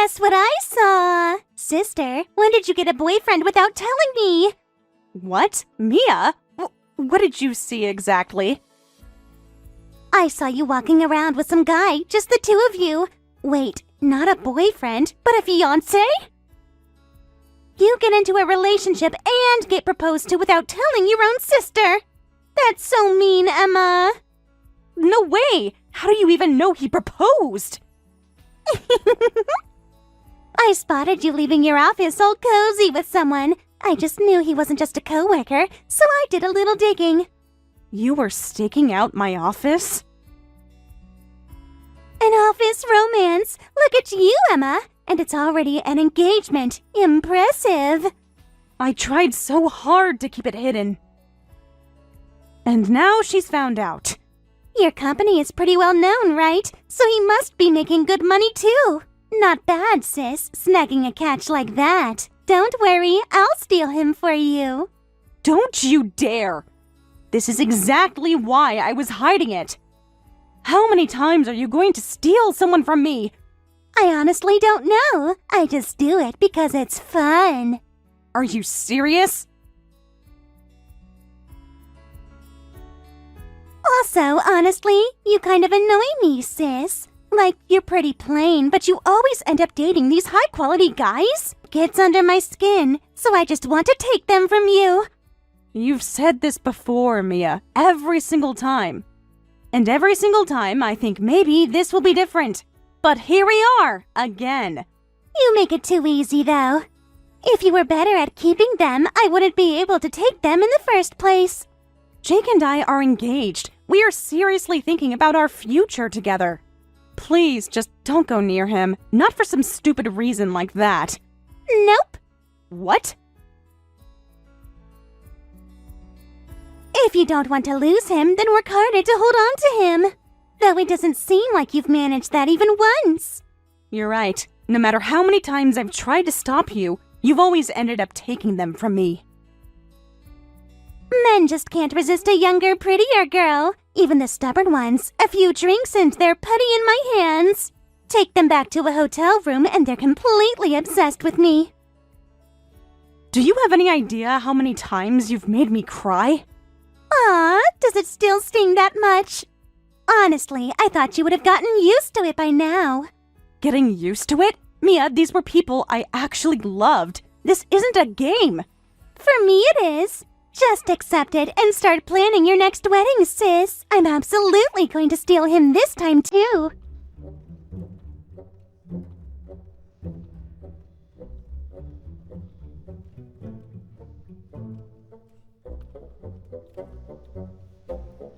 Guess what I saw? Sister, when did you get a boyfriend without telling me? What? Mia? What did you see exactly? I saw you walking around with some guy, just the two of you. Wait, not a boyfriend, but a fiancé? You get into a relationship and get proposed to without telling your own sister. That's so mean, Emma. No way! How do you even know he proposed? I spotted you leaving your office all cozy with someone. I just knew he wasn't just a coworker, so I did a little digging. You were staking out my office? An office romance. Look at you, Emma. And it's already an engagement. Impressive. I tried so hard to keep it hidden. And now she's found out. Your company is pretty well known, right? So he must be making good money too. Not bad, sis, snagging a catch like that. Don't worry, I'll steal him for you. Don't you dare! This is exactly why I was hiding it. How many times are you going to steal someone from me? I honestly don't know. I just do it because it's fun. Are you serious? Also, honestly, you kind of annoy me, sis. Like, you're pretty plain, but you always end up dating these high-quality guys. Gets under my skin, so I just want to take them from you. You've said this before, Mia, every single time. And every single time, I think maybe this will be different. But here we are, again. You make it too easy, though. If you were better at keeping them, I wouldn't be able to take them in the first place. Jake and I are engaged. We are seriously thinking about our future together. Please, just don't go near him. Not for some stupid reason like that. Nope. What? If you don't want to lose him, then work harder to hold on to him. Though it doesn't seem like you've managed that even once. You're right. No matter how many times I've tried to stop you, you've always ended up taking them from me. Men just can't resist a younger, prettier girl. Even the stubborn ones. A few drinks and they're putty in my hands. Take them back to a hotel room and they're completely obsessed with me. Do you have any idea how many times you've made me cry? Aw, does it still sting that much? Honestly, I thought you would have gotten used to it by now. Getting used to it? Mia, these were people I actually loved. This isn't a game. For me it is. Just accept it and start planning your next wedding, sis. I'm absolutely going to steal him this time, too.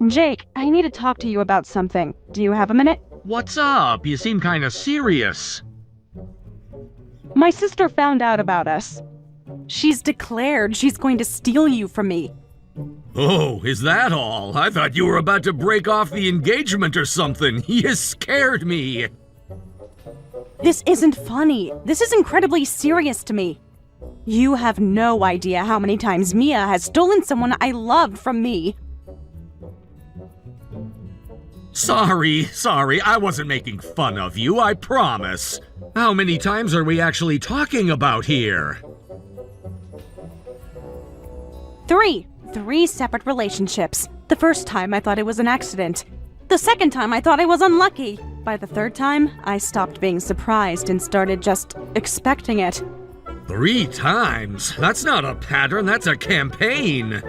Jake, I need to talk to you about something. Do you have a minute? What's up? You seem kinda serious. My sister found out about us. She's declared she's going to steal you from me. Oh, is that all? I thought you were about to break off the engagement or something. You scared me. This isn't funny. This is incredibly serious to me. You have no idea how many times Mia has stolen someone I loved from me. Sorry, I wasn't making fun of you, I promise. How many times are we actually talking about here? Three separate relationships. The first time I thought it was an accident. The second time I thought I was unlucky. By the third time, I stopped being surprised and started just expecting it. 3 times? That's not a pattern, that's a campaign.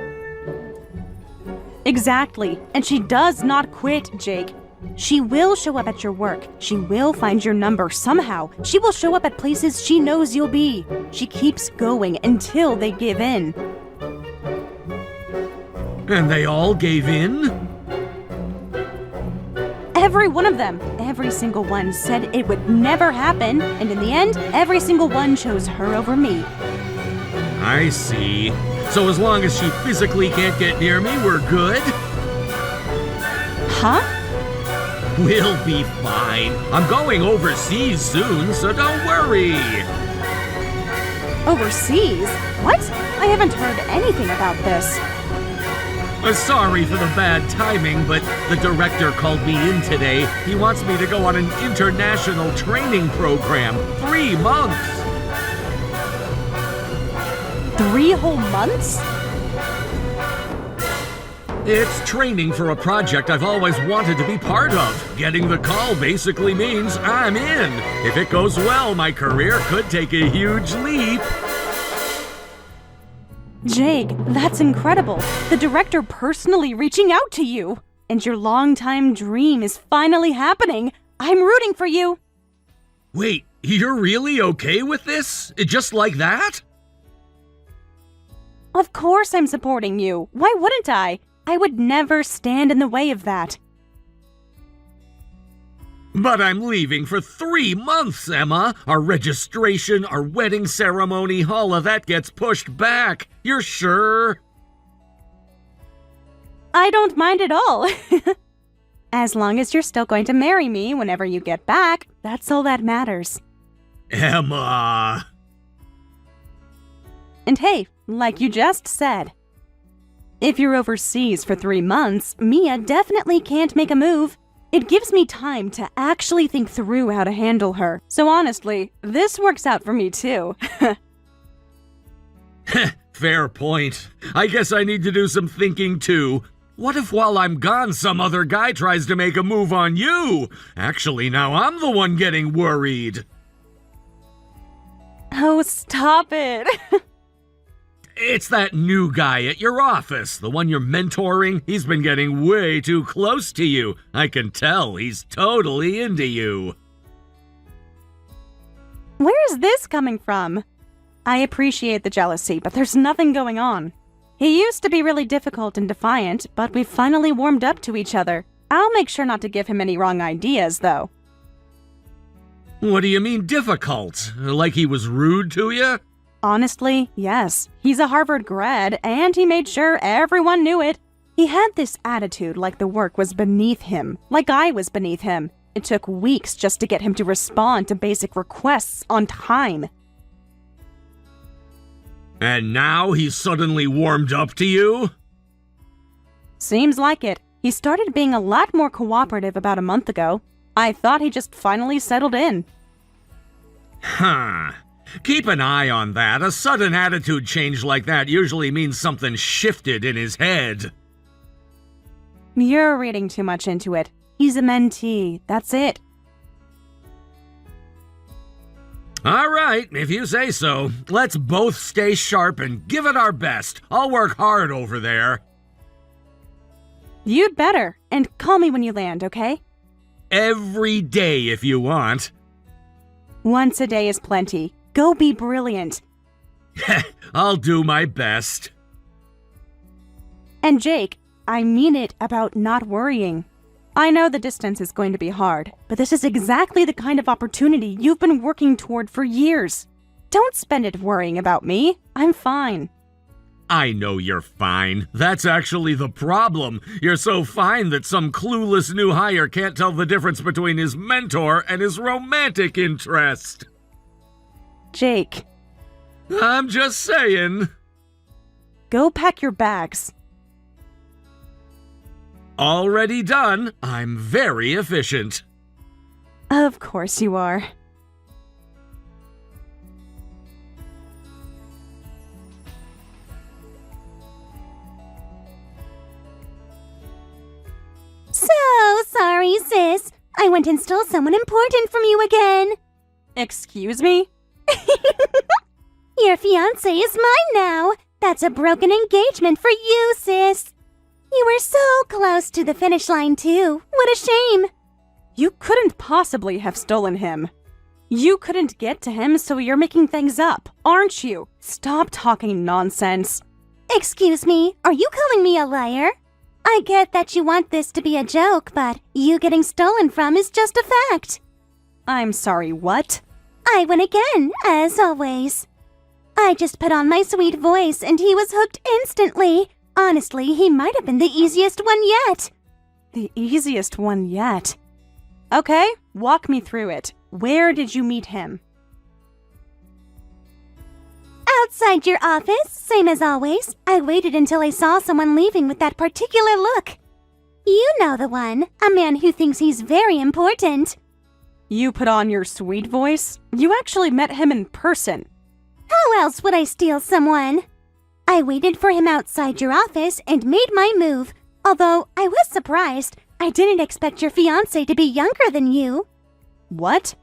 Exactly. And she does not quit, Jake. She will show up at your work. She will find your number somehow. She will show up at places she knows you'll be. She keeps going until they give in. And they all gave in? Every one of them. Every single one said it would never happen. And in the end, every single one chose her over me. I see. So as long as she physically can't get near me, we're good? Huh? We'll be fine. I'm going overseas soon, so don't worry. Overseas? What? I haven't heard anything about this. Sorry for the bad timing, but the director called me in today. He wants me to go on an international training program. 3 months. 3 whole months? It's training for a project I've always wanted to be part of. Getting the call basically means I'm in. If it goes well, my career could take a huge leap. Jake, that's incredible. The director personally reaching out to you. And your longtime dream is finally happening. I'm rooting for you. Wait, you're really okay with this? Just like that? Of course I'm supporting you. Why wouldn't I? I would never stand in the way of that. But I'm leaving for 3 months, Emma. Our registration, our wedding ceremony, all of that gets pushed back. You're sure? I don't mind at all. As long as you're still going to marry me whenever you get back, that's all that matters. Emma. And hey, like you just said, if you're overseas for 3 months, Mia definitely can't make a move. It gives me time to actually think through how to handle her. So honestly, this works out for me too. Fair point. I guess I need to do some thinking too. What if while I'm gone, some other guy tries to make a move on you? Actually, now I'm the one getting worried. Oh, stop it. It's that new guy at your office, the one you're mentoring. He's been getting way too close to you. I can tell he's totally into you. Where is this coming from? I appreciate the jealousy, but there's nothing going on. He used to be really difficult and defiant, but we've finally warmed up to each other. I'll make sure not to give him any wrong ideas, though. What do you mean difficult? Like he was rude to you? Honestly, yes. He's a Harvard grad, and he made sure everyone knew it. He had this attitude like the work was beneath him, like I was beneath him. It took weeks just to get him to respond to basic requests on time. And now he's suddenly warmed up to you? Seems like it. He started being a lot more cooperative about a month ago. I thought he just finally settled in. Huh. Keep an eye on that. A sudden attitude change like that usually means something shifted in his head. You're reading too much into it. He's a mentee, that's it. All right, if you say so. Let's both stay sharp and give it our best. I'll work hard over there. You'd better, and call me when you land, okay? Every day if you want. Once a day is plenty. Go be brilliant. I'll do my best. And Jake, I mean it about not worrying. I know the distance is going to be hard, but this is exactly the kind of opportunity you've been working toward for years. Don't spend it worrying about me. I'm fine. I know you're fine. That's actually the problem. You're so fine that some clueless new hire can't tell the difference between his mentor and his romantic interest. Jake. I'm just saying. Go pack your bags. Already done. I'm very efficient. Of course you are. So sorry, sis. I went and stole someone important from you again. Excuse me? Your fiancé is mine now. That's a broken engagement for you, sis. You were so close to the finish line, too. What a shame. You couldn't possibly have stolen him. You couldn't get to him, so you're making things up, aren't you? Stop talking nonsense. Excuse me, are you calling me a liar? I get that you want this to be a joke, but you getting stolen from is just a fact. I'm sorry, what? I win again, as always. I just put on my sweet voice and he was hooked instantly. Honestly, he might have been the easiest one yet. The easiest one yet. Okay, walk me through it. Where did you meet him? Outside your office, same as always. I waited until I saw someone leaving with that particular look. You know the one, a man who thinks he's very important. You put on your sweet voice? You actually met him in person. How else would I steal someone? I waited for him outside your office and made my move. Although I was surprised, I didn't expect your fiancé to be younger than you. What?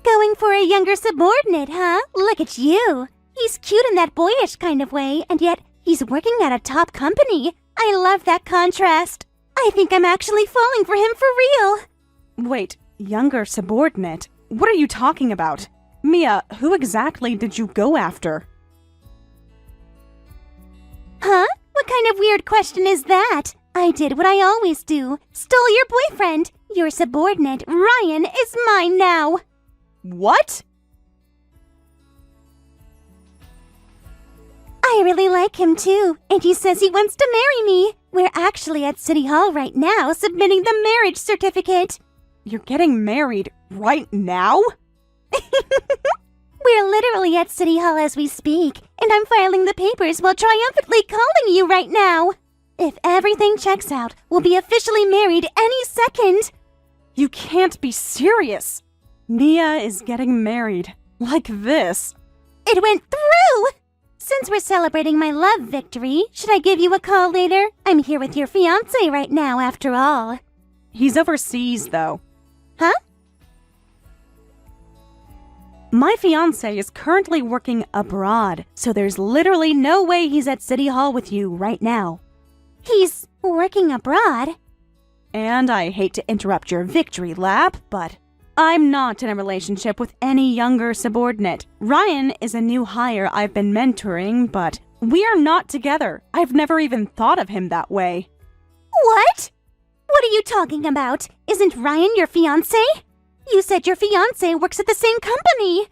Going for a younger subordinate, huh? Look at you. He's cute in that boyish kind of way, and yet he's working at a top company. I love that contrast. I think I'm actually falling for him for real. Wait, younger subordinate? What are you talking about? Mia, who exactly did you go after? Huh? What kind of weird question is that? I did what I always do. Stole your boyfriend. Your subordinate, Ryan, is mine now. What? I really like him too, and he says he wants to marry me. We're actually at City Hall right now submitting the marriage certificate. You're getting married right now? We're literally at City Hall as we speak, and I'm filing the papers while triumphantly calling you right now. If everything checks out, we'll be officially married any second. You can't be serious. Mia is getting married. Like this. It went through! Since we're celebrating my love victory, should I give you a call later? I'm here with your fiancé right now, after all. He's overseas, though. Huh? My fiancé is currently working abroad, so there's literally no way he's at City Hall with you right now. He's working abroad? And I hate to interrupt your victory lap, but I'm not in a relationship with any younger subordinate. Ryan is a new hire I've been mentoring, but we are not together. I've never even thought of him that way. What? What are you talking about? Isn't Ryan your fiancé? You said your fiancé works at the same company.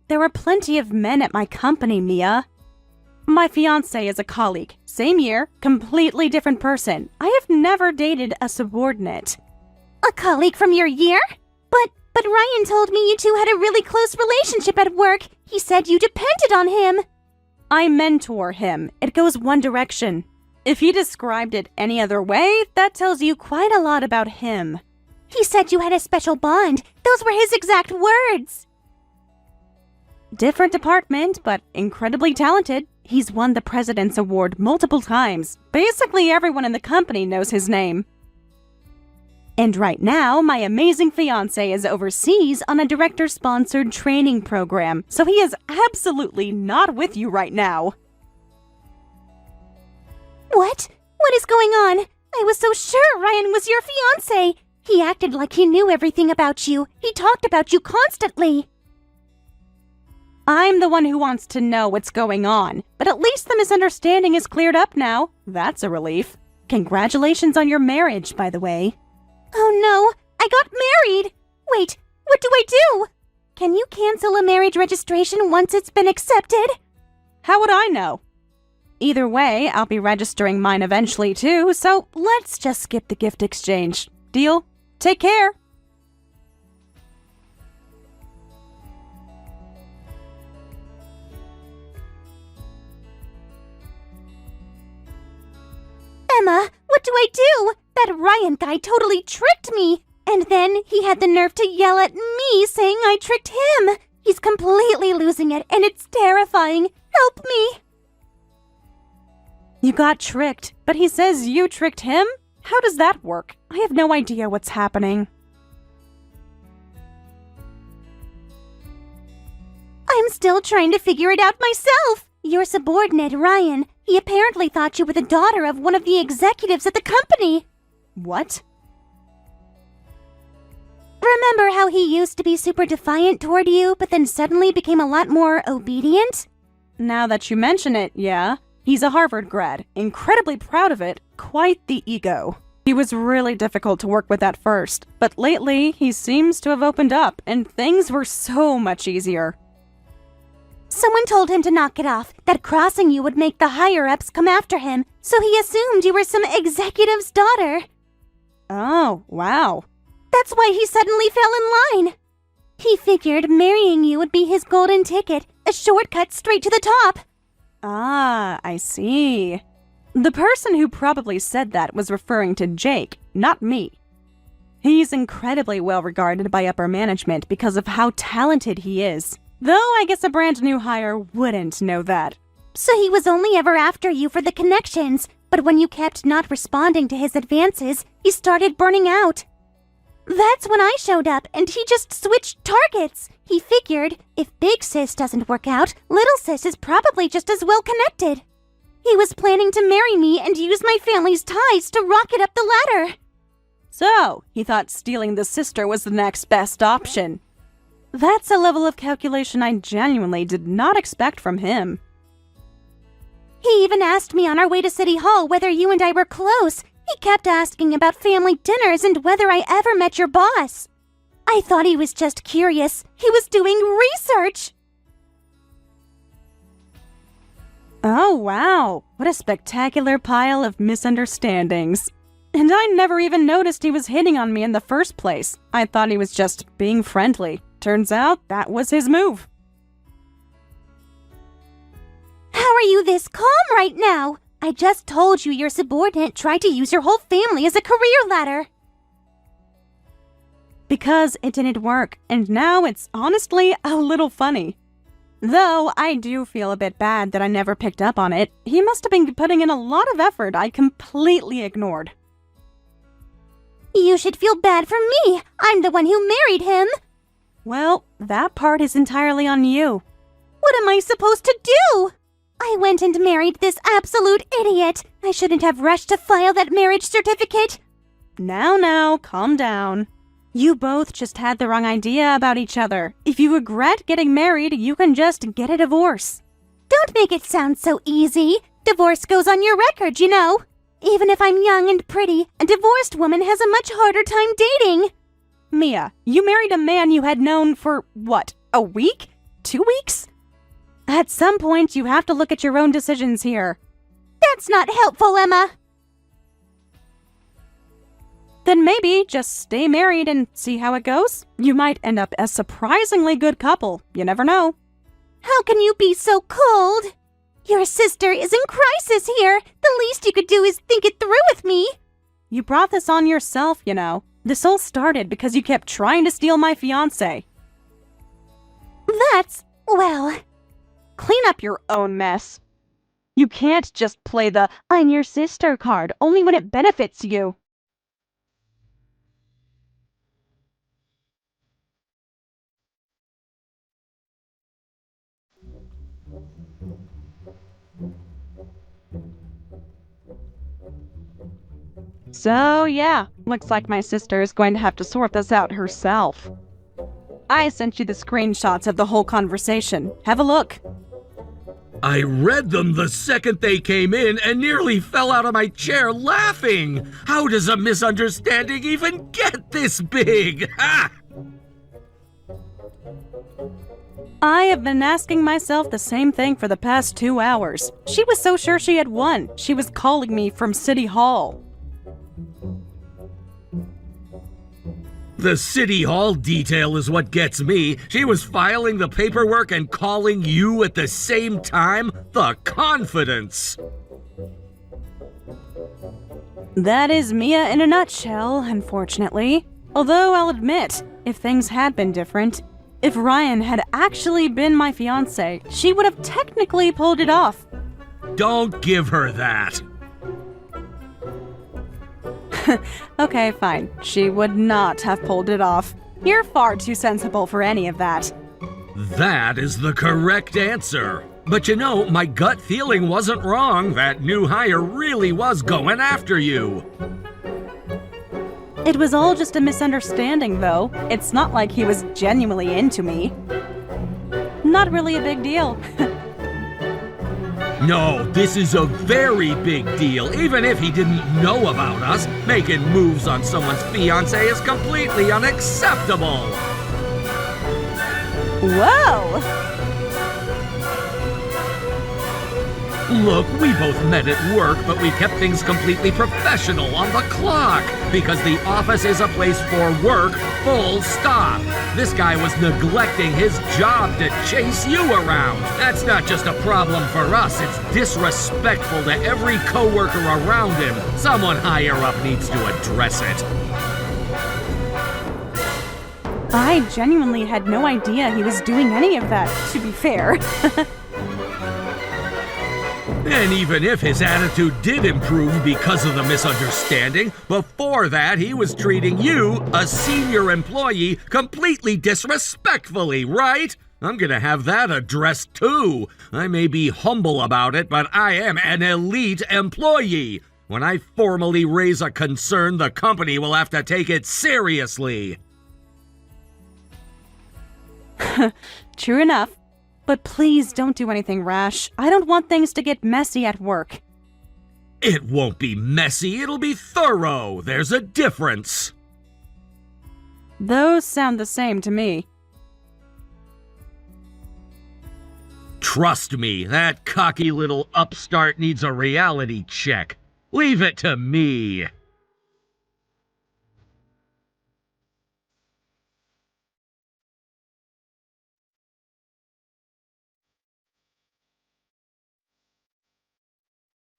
There are plenty of men at my company, Mia. My fiancé is a colleague. Same year, completely different person. I have never dated a subordinate. A colleague from your year? But Ryan told me you two had a really close relationship at work. He said you depended on him. I mentor him. It goes one direction. If he described it any other way, that tells you quite a lot about him. He said you had a special bond. Those were his exact words. Different department, but incredibly talented. He's won the President's Award multiple times. Basically everyone in the company knows his name. And right now, my amazing fiancé is overseas on a director-sponsored training program, so he is absolutely not with you right now. What? What is going on? I was so sure Ryan was your fiancé. He acted like he knew everything about you. He talked about you constantly. I'm the one who wants to know what's going on, but at least the misunderstanding is cleared up now. That's a relief. Congratulations on your marriage, by the way. Oh no, I got married! Wait, what do I do? Can you cancel a marriage registration once it's been accepted? How would I know? Either way, I'll be registering mine eventually too, so let's just skip the gift exchange. Deal? Take care! Emma, what do I do? That Ryan guy totally tricked me. And then he had the nerve to yell at me saying I tricked him. He's completely losing it and it's terrifying. Help me. You got tricked, but he says you tricked him? How does that work? I have no idea what's happening. I'm still trying to figure it out myself. Your subordinate, Ryan, he apparently thought you were the daughter of one of the executives at the company. What? Remember how he used to be super defiant toward you, but then suddenly became a lot more obedient? Now that you mention it, yeah. He's a Harvard grad, incredibly proud of it, quite the ego. He was really difficult to work with at first, but lately he seems to have opened up and things were so much easier. Someone told him to knock it off, that crossing you would make the higher-ups come after him, so he assumed you were some executive's daughter. Oh, wow. That's why he suddenly fell in line. He figured marrying you would be his golden ticket, A shortcut straight to the top. Ah, I see. The person who probably said that was referring to Jake, not me. He's incredibly well regarded by upper management because of how talented he is. Though I guess a brand new hire wouldn't know that. So he was only ever after you for the connections, but when you kept not responding to his advances, he started burning out. That's when I showed up and he just switched targets. He figured, if Big Sis doesn't work out, Little Sis is probably just as well connected. He was planning to marry me and use my family's ties to rocket up the ladder. So, he thought stealing the sister was the next best option. That's a level of calculation I genuinely did not expect from him. He even asked me on our way to City Hall whether you and I were close. He kept asking about family dinners and whether I ever met your boss. I thought he was just curious. He was doing research. Oh, wow. What a spectacular pile of misunderstandings. And I never even noticed he was hitting on me in the first place. I thought he was just being friendly. Turns out that was his move. How are you this calm right now? I just told you your subordinate tried to use your whole family as a career ladder. Because it didn't work, and now it's honestly a little funny. Though I do feel a bit bad that I never picked up on it. He must have been putting in a lot of effort I completely ignored. You should feel bad for me. I'm the one who married him. Well, that part is entirely on you. What am I supposed to do? I went and married this absolute idiot. I shouldn't have rushed to file that marriage certificate. Now, calm down. You both just had the wrong idea about each other. If you regret getting married, you can just get a divorce. Don't make it sound so easy. Divorce goes on your record, you know. Even if I'm young and pretty, a divorced woman has a much harder time dating. Mia, you married a man you had known for, what, a week? 2 weeks? At some point, you have to look at your own decisions here. That's not helpful, Emma. Then maybe just stay married and see how it goes. You might end up a surprisingly good couple. You never know. How can you be so cold? Your sister is in crisis here. The least you could do is think it through with me. You brought this on yourself, you know. This all started because you kept trying to steal my fiancé. Well... Clean up your own mess. You can't just play the "I'm your sister" card only when it benefits you. So yeah, looks like my sister is going to have to sort this out herself. I sent you the screenshots of the whole conversation. Have a look. I read them the second they came in and nearly fell out of my chair laughing. How does a misunderstanding even get this big? Ha! I have been asking myself the same thing for the past 2 hours. She was so sure she had won. She was calling me from City Hall. The City Hall detail is what gets me. She was filing the paperwork and calling you at the same time? The confidence! That is Mia in a nutshell, unfortunately. Although I'll admit, if things had been different, if Ryan had actually been my fiancé, she would have technically pulled it off. Don't give her that. Okay, fine. She would not have pulled it off. You're far too sensible for any of that. That is the correct answer. But you know, my gut feeling wasn't wrong. That new hire really was going after you. It was all just a misunderstanding, though. It's not like he was genuinely into me. Not really a big deal. No, this is a very big deal. Even if he didn't know about us, making moves on someone's fiancé is completely unacceptable. Whoa! Look, we both met at work, but we kept things completely professional on the clock. because the office is a place for work, full stop. This guy was neglecting his job to chase you around. That's not just a problem for us, it's disrespectful to every coworker around him. Someone higher up needs to address it. I genuinely had no idea he was doing any of that, to be fair. And even if his attitude did improve because of the misunderstanding, before that he was treating you, a senior employee, completely disrespectfully, right? I'm gonna have that addressed too. I may be humble about it, but I am an elite employee. When I formally raise a concern, the company will have to take it seriously. True enough. But please don't do anything rash. I don't want things to get messy at work. It won't be messy, it'll be thorough. There's a difference. Those sound the same to me. Trust me, that cocky little upstart needs a reality check. Leave it to me.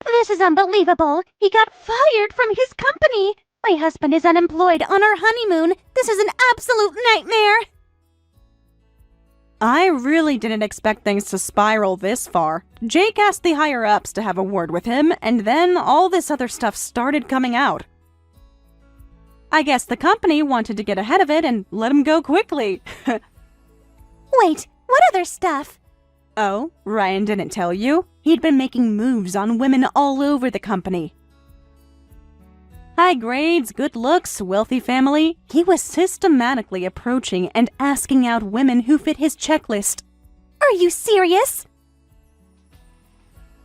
This is unbelievable. He got fired from his company. My husband is unemployed on our honeymoon. This is an absolute nightmare. I really didn't expect things to spiral this far. Jake asked the higher-ups to have a word with him, and then all this other stuff started coming out. I guess the company wanted to get ahead of it and let him go quickly. Wait, what other stuff? Oh, Ryan didn't tell you? He'd been making moves on women all over the company. High grades, good looks, wealthy family. He was systematically approaching and asking out women who fit his checklist. Are you serious?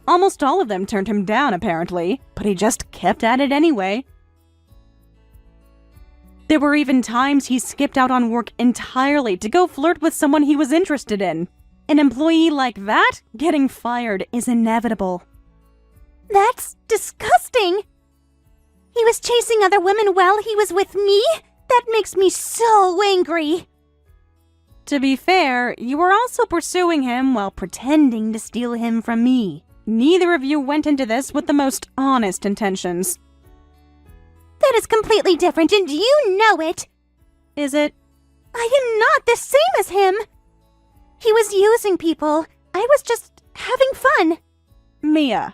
Almost all of them turned him down, apparently, but he just kept at it anyway. There were even times he skipped out on work entirely to go flirt with someone he was interested in. An employee like that getting fired is inevitable. That's disgusting. He was chasing other women while he was with me? That makes me so angry. To be fair, you were also pursuing him while pretending to steal him from me. Neither of you went into this with the most honest intentions. That is completely different, and you know it. Is it? I am not the same as him. He was using people. I was just having fun. Mia.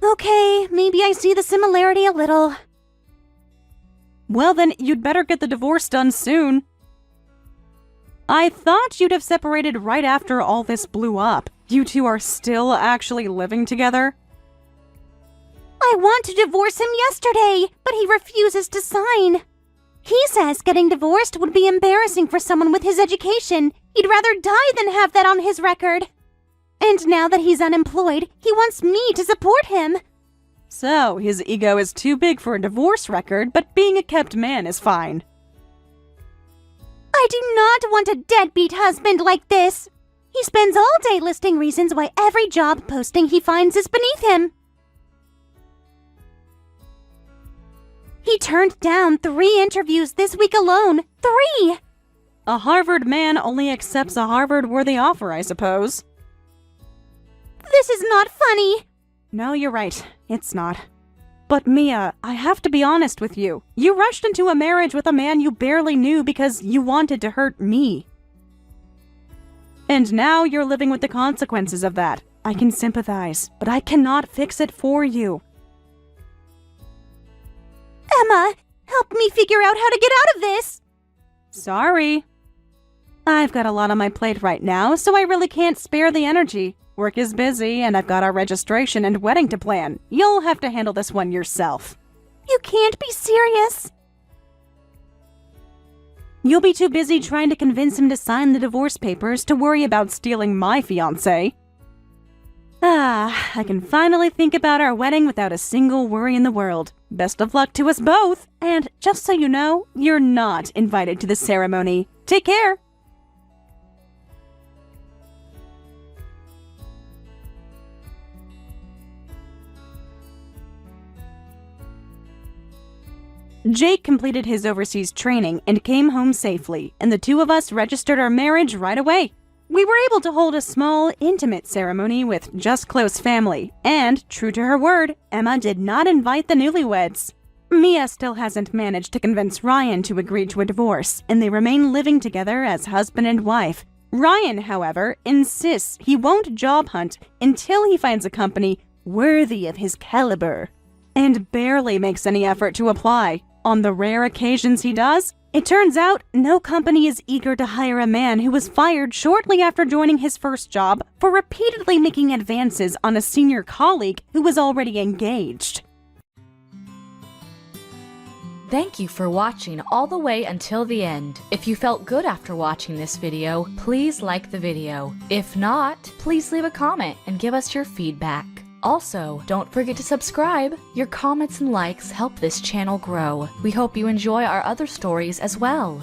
Okay, maybe I see the similarity a little. Well then, you'd better get the divorce done soon. I thought you'd have separated right after all this blew up. You two are still actually living together? I want to divorce him yesterday, but he refuses to sign. He says getting divorced would be embarrassing for someone with his education. He'd rather die than have that on his record. And now that he's unemployed, he wants me to support him. So, his ego is too big for a divorce record, but being a kept man is fine. I do not want a deadbeat husband like this. He spends all day listing reasons why every job posting he finds is beneath him. He turned down 3 interviews this week alone. 3! A Harvard man only accepts a Harvard-worthy offer, I suppose. This is not funny. No, you're right. It's not. But Mia, I have to be honest with you. You rushed into a marriage with a man you barely knew because you wanted to hurt me. And now you're living with the consequences of that. I can sympathize, but I cannot fix it for you. Emma, help me figure out how to get out of this. Sorry. I've got a lot on my plate right now, so I really can't spare the energy. Work is busy, and I've got our registration and wedding to plan. You'll have to handle this one yourself. You can't be serious. You'll be too busy trying to convince him to sign the divorce papers to worry about stealing my fiancé. I can finally think about our wedding without a single worry in the world. Best of luck to us both, and just so you know, you're not invited to the ceremony. Take care! Jake completed his overseas training and came home safely, and the two of us registered our marriage right away. We were able to hold a small, intimate ceremony with just close family, and, true to her word, Emma did not invite the newlyweds. Mia still hasn't managed to convince Ryan to agree to a divorce, and they remain living together as husband and wife. Ryan, however, insists he won't job hunt until he finds a company worthy of his caliber, and barely makes any effort to apply. On the rare occasions he does, it turns out no company is eager to hire a man who was fired shortly after joining his first job for repeatedly making advances on a senior colleague who was already engaged. Thank you for watching all the way until the end. If you felt good after watching this video, please like the video. If not, please leave a comment and give us your feedback. Also, don't forget to subscribe. Your comments and likes help this channel grow. We hope you enjoy our other stories as well.